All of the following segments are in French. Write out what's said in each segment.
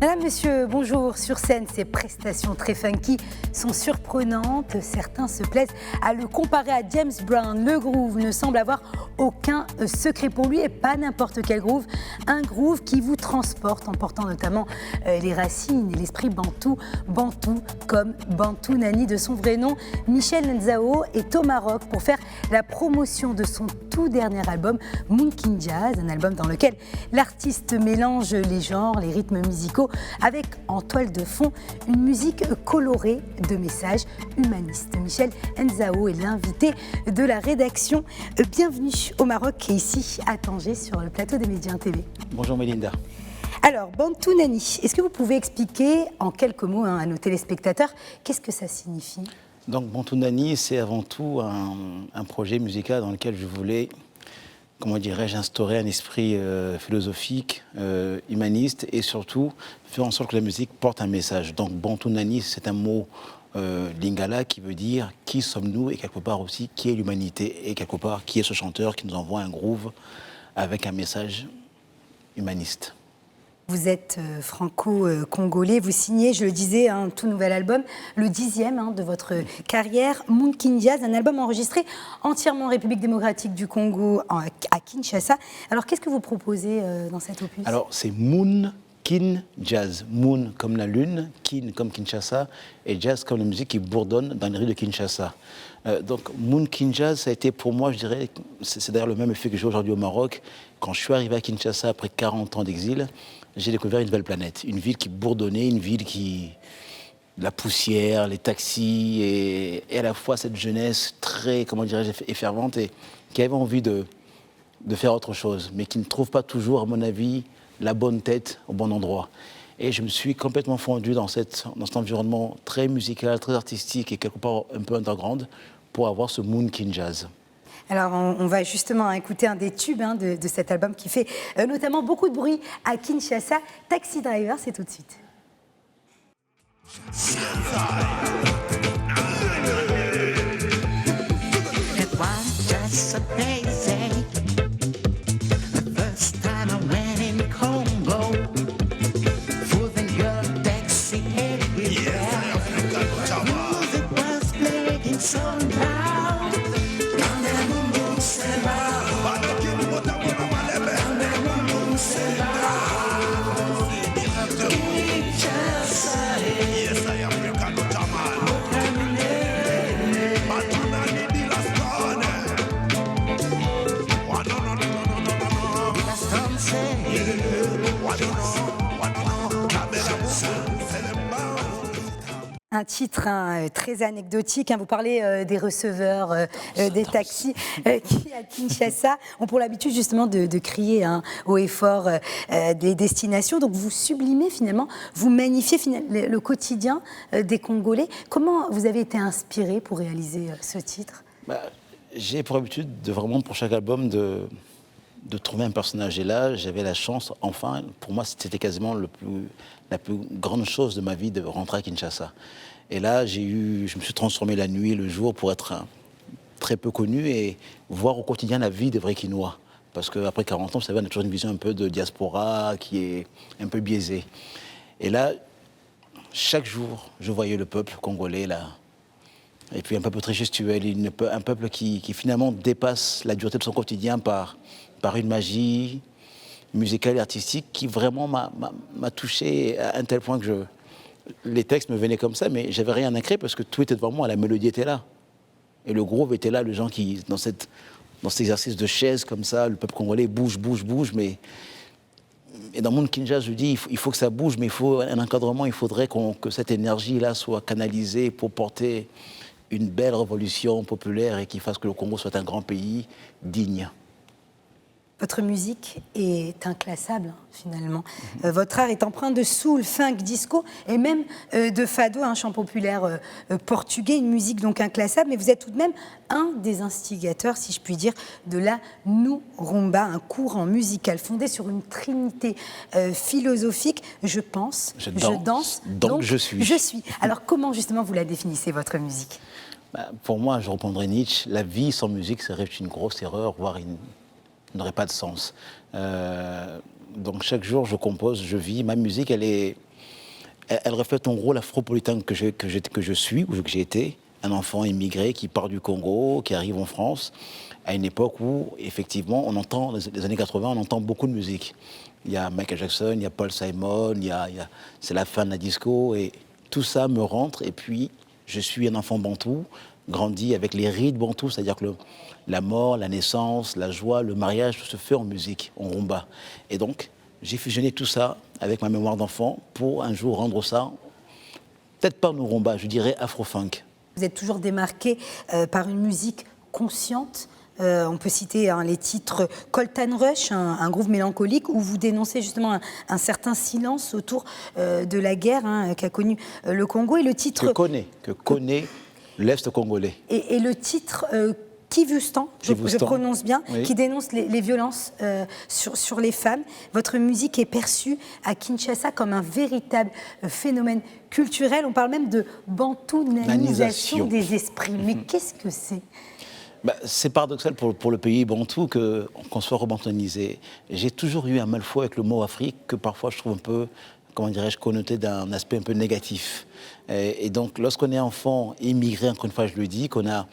Madame, monsieur, bonjour. Sur scène, ces prestations très funky sont surprenantes. Certains se plaisent à le comparer à James Brown. Le groove ne semble avoir aucun secret pour lui et pas n'importe quel groove. Un groove qui vous transporte en portant notamment les racines et l'esprit bantou. Bantou comme Bantou Nani de son vrai nom. Michel Nzao est au Maroc pour faire la promotion de son tout dernier album, Mounkin Jazz, un album dans lequel l'artiste mélange les genres, les rythmes musicaux, avec en toile de fond une musique colorée de messages humanistes. Michel Nzao est l'invité de la rédaction. Bienvenue au Maroc et ici à Tanger sur le plateau des Médias TV. Bonjour Mélinda. Alors, Bantou Nani, est-ce que vous pouvez expliquer en quelques mots à nos téléspectateurs qu'est-ce que ça signifie ? Donc Bantou Nani, c'est avant tout un projet musical dans lequel je voulais, comment dirais-je, instaurer un esprit philosophique, humaniste et surtout faire en sorte que la musique porte un message. Donc Bantou Nani, c'est un mot lingala qui veut dire qui sommes-nous et quelque part aussi qui est l'humanité et quelque part qui est ce chanteur qui nous envoie un groove avec un message humaniste. Vous êtes franco-congolais, vous signez, je le disais, un tout nouvel album, le 10e de votre carrière, Mounkin Jazz, un album enregistré entièrement en République démocratique du Congo, à Kinshasa. Alors qu'est-ce que vous proposez dans cet opus ? Alors c'est Mounkin Jazz, Moon comme la lune, Kin comme Kinshasa et Jazz comme la musique qui bourdonne dans les rues de Kinshasa. Donc Mounkin Jazz, ça a été pour moi, je dirais, c'est d'ailleurs le même effet que j'ai aujourd'hui au Maroc. Quand je suis arrivé à Kinshasa après 40 ans d'exil, j'ai découvert une nouvelle planète, une ville qui bourdonnait, une ville qui... la poussière, les taxis, et à la fois cette jeunesse très, comment dirais-je, effervante, et qui avait envie de faire autre chose, mais qui ne trouve pas toujours, à mon avis, la bonne tête au bon endroit. Et je me suis complètement fondu dans cet environnement très musical, très artistique, et quelque part un peu underground, pour avoir ce Mounkin Jazz. Alors, on va justement écouter un des tubes de cet album qui fait notamment beaucoup de bruit à Kinshasa. Taxi Driver, c'est tout de suite. Un titre très anecdotique. Vous parlez des receveurs, des taxis qui, à Kinshasa, ont pour l'habitude justement de crier haut et fort des destinations. Donc vous sublimez finalement, vous magnifiez le quotidien des Congolais. Comment vous avez été inspiré pour réaliser ce titre ? J'ai pour habitude de vraiment, pour chaque album, de trouver un personnage. Et là, j'avais la chance, enfin, pour moi, c'était quasiment la plus grande chose de ma vie de rentrer à Kinshasa. Et là, je me suis transformé la nuit et le jour pour être très peu connu et voir au quotidien la vie des vrais Kinois. Parce qu'après 40 ans, vous savez, on a toujours une vision un peu de diaspora qui est un peu biaisée. Et là, chaque jour, je voyais le peuple congolais, là. Et puis un peuple très gestuel, un peuple qui finalement dépasse la dureté de son quotidien par une magie musicale et artistique qui vraiment m'a touché à un tel point que les textes me venaient comme ça, mais j'avais rien à créer parce que tout était devant moi, la mélodie était là. Et le groove était là, les gens qui, dans cet exercice de chaise comme ça, le peuple congolais bouge, mais... Et dans mon Mounkin Jazz, je dis, il faut que ça bouge, mais il faut un encadrement, il faudrait que cette énergie-là soit canalisée pour porter une belle révolution populaire et qui fasse que le Congo soit un grand pays digne. Votre musique est inclassable, finalement. Votre art est empreint de soul, funk, disco et même de fado, un chant populaire portugais, une musique donc inclassable. Mais vous êtes tout de même un des instigateurs, si je puis dire, de la New Rumba, un courant musical fondé sur une trinité philosophique. Je pense, je danse, donc je suis. Je suis. Alors comment justement vous la définissez, votre musique ? Pour moi, je reprendrai Nietzsche. La vie sans musique serait une grosse erreur, voire n'aurait pas de sens. Donc chaque jour, je compose, je vis. Ma musique, elle est elle reflète ton rôle afropolitain que je suis, ou que j'ai été, un enfant immigré qui part du Congo, qui arrive en France, à une époque où, effectivement, on entend, les années 80, on entend beaucoup de musique. Il y a Michael Jackson, il y a Paul Simon, c'est la fin de la disco, et tout ça me rentre, et puis je suis un enfant bantou, grandi avec les rites bantous, c'est-à-dire que la mort, la naissance, la joie, le mariage, tout se fait en musique, en rumba. Et donc, j'ai fusionné tout ça avec ma mémoire d'enfant pour un jour rendre ça, peut-être pas en rumba, je dirais afro-funk. Vous êtes toujours démarqué par une musique consciente. On peut citer les titres Coltan Rush, un groove mélancolique, où vous dénoncez justement un certain silence autour de la guerre qu'a connu le Congo. Et le titre... Que connaît l'Est congolais. Et le titre... Kivustan, je prononce bien, oui. Qui dénonce les violences sur les femmes. Votre musique est perçue à Kinshasa comme un véritable phénomène culturel. On parle même de bantouanisation des esprits. Mais qu'est-ce que c'est ? C'est paradoxal pour le pays bantou qu'on soit rebantouanisé. J'ai toujours eu un mal fou avec le mot Afrique que parfois je trouve un peu, comment dirais-je, connoté d'un aspect un peu négatif. Et donc lorsqu'on est enfant, immigré, encore une fois je le dis, qu'on a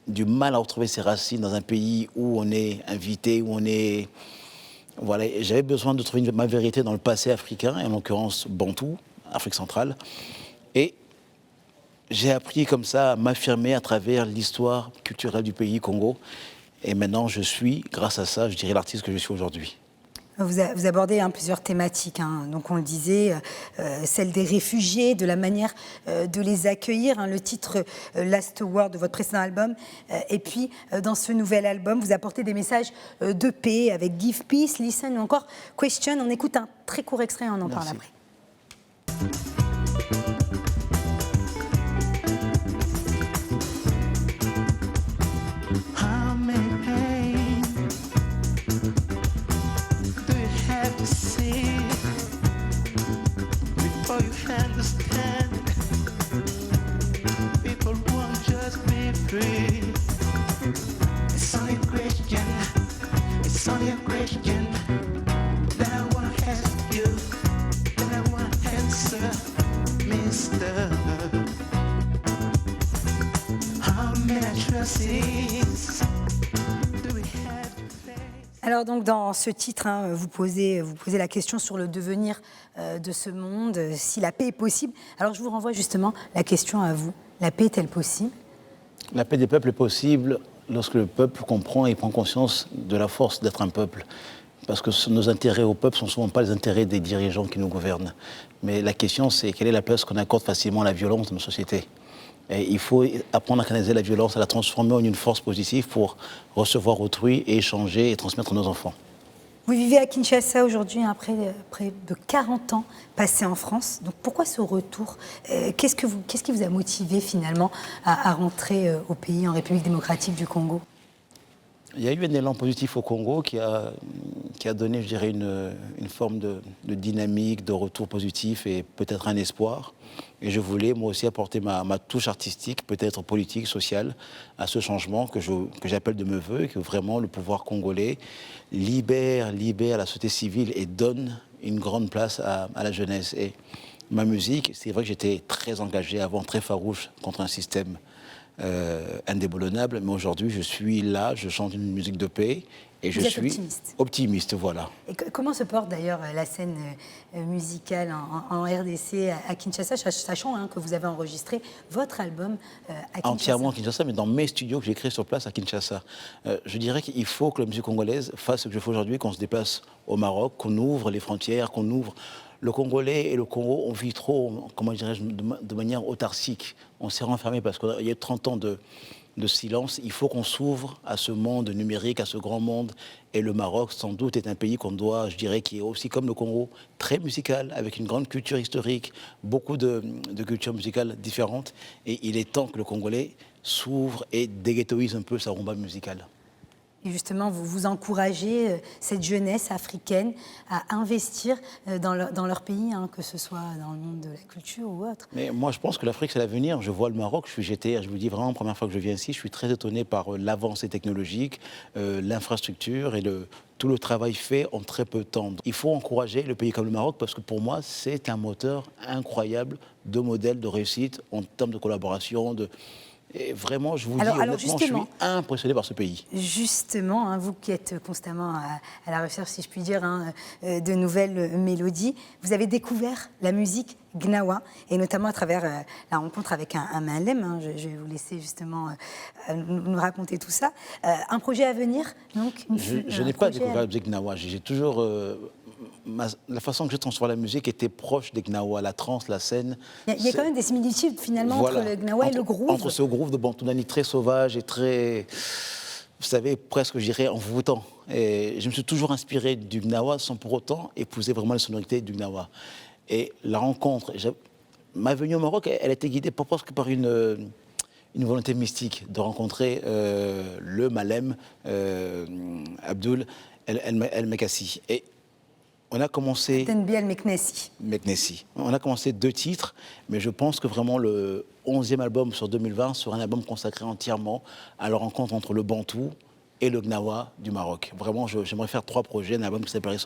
du mal à retrouver ses racines dans un pays où on est invité, où on est... Voilà, j'avais besoin de trouver ma vérité dans le passé africain, et en l'occurrence bantou, Afrique centrale. Et j'ai appris comme ça à m'affirmer à travers l'histoire culturelle du pays Congo. Et maintenant, je suis, grâce à ça, je dirais l'artiste que je suis aujourd'hui. Vous abordez plusieurs thématiques, donc on le disait, celle des réfugiés, de la manière de les accueillir, le titre Last Word de votre précédent album, et puis dans ce nouvel album, vous apportez des messages de paix avec Give Peace, Listen ou encore Question. On écoute un très court extrait, on en parle après. Alors donc dans ce titre, vous posez la question sur le devenir de ce monde, si la paix est possible. Alors je vous renvoie justement la question à vous. La paix est-elle possible ? La paix des peuples est possible lorsque le peuple comprend et prend conscience de la force d'être un peuple. Parce que nos intérêts au peuple ne sont souvent pas les intérêts des dirigeants qui nous gouvernent. Mais la question, c'est quelle est la place qu'on accorde facilement à la violence dans nos sociétés ? Et il faut apprendre à canaliser la violence, à la transformer en une force positive pour recevoir autrui et échanger et transmettre à nos enfants. Vous vivez à Kinshasa aujourd'hui, après près de 40 ans passés en France. Donc pourquoi ce retour ? Qu'est-ce qui vous a motivé finalement à rentrer au pays, en République démocratique du Congo ? Il y a eu un élan positif au Congo qui a donné, je dirais, une forme de dynamique, de retour positif et peut-être un espoir. Et je voulais, moi aussi, apporter ma touche artistique, peut-être politique, sociale, à ce changement que j'appelle de mes voeux, et que vraiment le pouvoir congolais libère la société civile et donne une grande place à la jeunesse. Et ma musique, c'est vrai que j'étais très engagé avant, très farouche contre un système indéboulonnable, mais aujourd'hui je suis là, je chante une musique de paix et je suis optimiste, voilà. Et comment se porte d'ailleurs la scène musicale en RDC à Kinshasa, sachant que vous avez enregistré votre album à Kinshasa ? Entièrement à Kinshasa, mais dans mes studios que j'ai créés sur place à Kinshasa. Je dirais qu'il faut que la musique congolaise fasse ce que je fais aujourd'hui, qu'on se déplace au Maroc, qu'on ouvre les frontières, qu'on ouvre... Le Congolais et le Congo, on vit trop, comment dirais-je, de manière autarcique. On s'est renfermé parce qu'il y a 30 ans de silence. Il faut qu'on s'ouvre à ce monde numérique, à ce grand monde. Et le Maroc, sans doute, est un pays qu'on doit, je dirais, qui est aussi comme le Congo, très musical, avec une grande culture historique, beaucoup de cultures musicales différentes. Et il est temps que le Congolais s'ouvre et déghettoise un peu sa rumba musicale. Et justement, vous encouragez cette jeunesse africaine à investir dans leur pays, que ce soit dans le monde de la culture ou autre. Mais moi, je pense que l'Afrique, c'est l'avenir. Je vois le Maroc, je vous dis vraiment, la première fois que je viens ici, je suis très étonné par l'avancée technologique, l'infrastructure et tout le travail fait en très peu de temps. Il faut encourager le pays comme le Maroc parce que pour moi, c'est un moteur incroyable de modèle de réussite en termes de collaboration. Et vraiment, je vous dis honnêtement, je suis impressionné par ce pays. Justement, hein, vous qui êtes constamment à la recherche, si je puis dire, de nouvelles mélodies, vous avez découvert la musique Gnawa, et notamment à travers la rencontre avec un Malem. Hein, je vais vous laisser justement nous raconter tout ça. Un projet à venir, donc je n'ai pas découvert la musique Gnawa. J'ai toujours... la façon que je transforme la musique était proche des Gnawa, la trance, la scène. Il y a quand même des similitudes finalement entre le Gnawa et le groove. Entre ce groove de Bantounani très sauvage et très, vous savez, presque, je dirais, envoûtant. Et je me suis toujours inspiré du Gnawa sans pour autant épouser vraiment les sonorités du Gnawa. Et la rencontre, ma venue au Maroc, elle a été guidée presque par une volonté mystique de rencontrer le Malem Abdul El Mekassi. Et on a commencé... Tenbi El Meknessi. On a commencé 2 titres, mais je pense que vraiment le 11e album sur 2020 sera un album consacré entièrement à la rencontre entre le Bantou et le Gnawa du Maroc. Vraiment, j'aimerais faire 3 projets, un album qui s'appellerait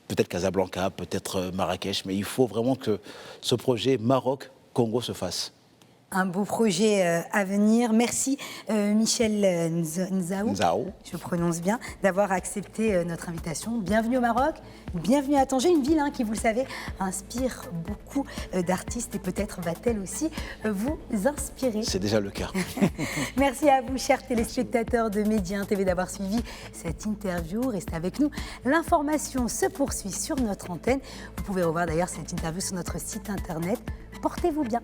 peut-être Casablanca, peut-être Marrakech, mais il faut vraiment que ce projet Maroc-Congo se fasse. Un beau projet à venir. Merci Michel Nzao, je prononce bien, d'avoir accepté notre invitation. Bienvenue au Maroc, bienvenue à Tanger, une ville qui, vous le savez, inspire beaucoup d'artistes et peut-être va-t-elle aussi vous inspirer. C'est déjà le cas. Merci à vous, chers téléspectateurs de Média TV, d'avoir suivi cette interview. Restez avec nous. L'information se poursuit sur notre antenne. Vous pouvez revoir d'ailleurs cette interview sur notre site internet. Portez-vous bien.